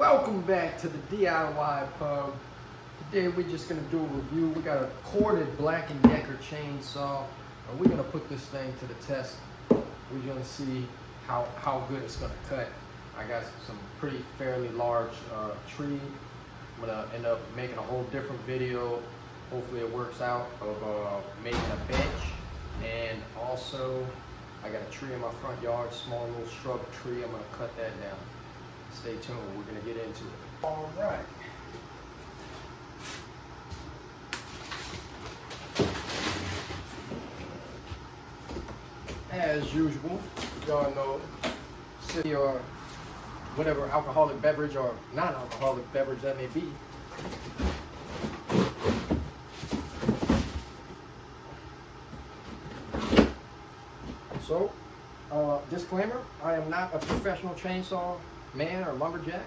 Welcome back to the DIY Pub. Today we're just gonna do a review. We got a corded Black & Decker chainsaw, and we're gonna put this thing to the test. We're gonna see how good it's gonna cut. I got some pretty fairly large tree. I'm gonna end up making a whole different video. Hopefully it works out of making a bench, and also I got a tree in my front yard, small little shrub tree. I'm gonna cut that down. Stay tuned, we're gonna get into it. All right. As usual, y'all know, city or whatever alcoholic beverage or non-alcoholic beverage that may be. So, disclaimer, I am not a professional chainsaw man or lumberjack,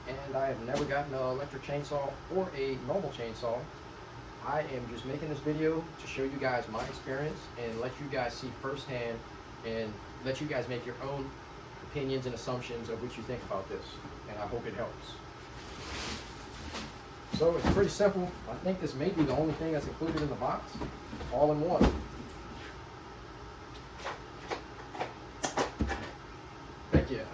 and I have never gotten an electric chainsaw or a normal chainsaw. I am just making this video to show you guys my experience and let you guys see firsthand and let you guys make your own opinions and assumptions of what you think about this, and I hope it helps. So it's pretty simple. I think this may be the only thing that's included in the box, all in one. Heck yeah.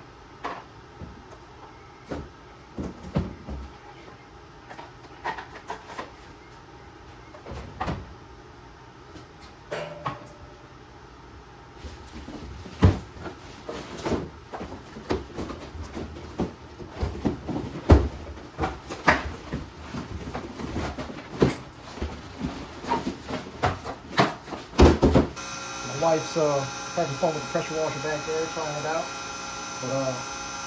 My wife's having fun with the pressure washer back there, trying it out. But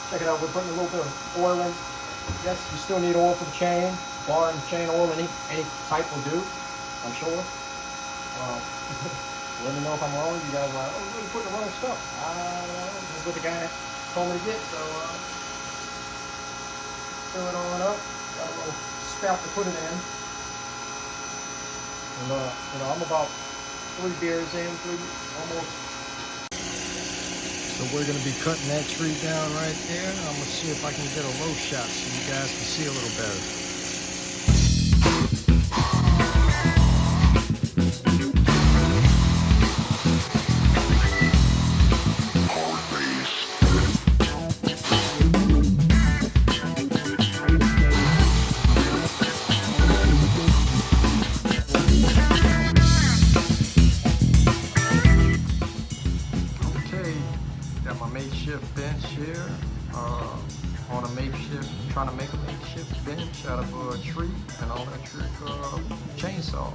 check it out, we're putting a little bit of oil in. Yes, you still need oil for the chain. Bar and chain oil, any type will do, I'm sure. Let me know if I'm wrong. You guys are like, oh, you're putting the wrong stuff. This is what the guy told me to get, so fill it on up. Got a little spout to put it in. And I'm about 3 beers in, almost. So we're gonna be cutting that tree down right there. I'm gonna see if I can get a low shot so you guys can see a little better. Got my makeshift bench here, on a makeshift, trying to make a makeshift bench out of a tree, an electric chainsaw.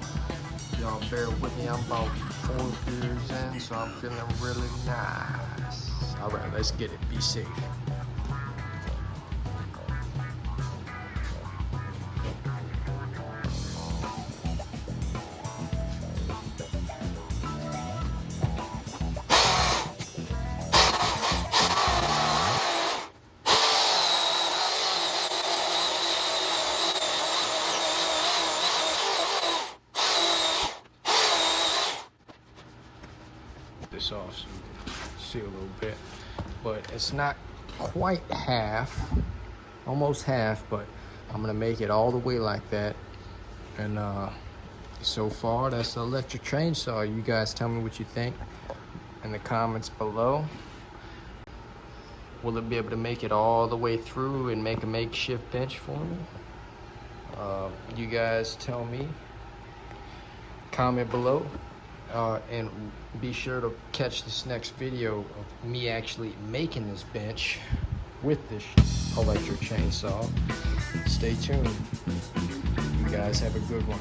Y'all bear with me, I'm about 4 beers in, so I'm feeling really nice. All right, let's get it, be safe. This off so you can see a little bit, but it's not quite half, almost half, but I'm gonna make it all the way like that. And so far that's the electric chainsaw. You guys tell me what you think in the comments below. Will it be able to make it all the way through and make a makeshift bench for me? You guys tell me, comment below. And be sure to catch this next video of me actually making this bench with this electric chainsaw. Stay tuned. You guys have a good one.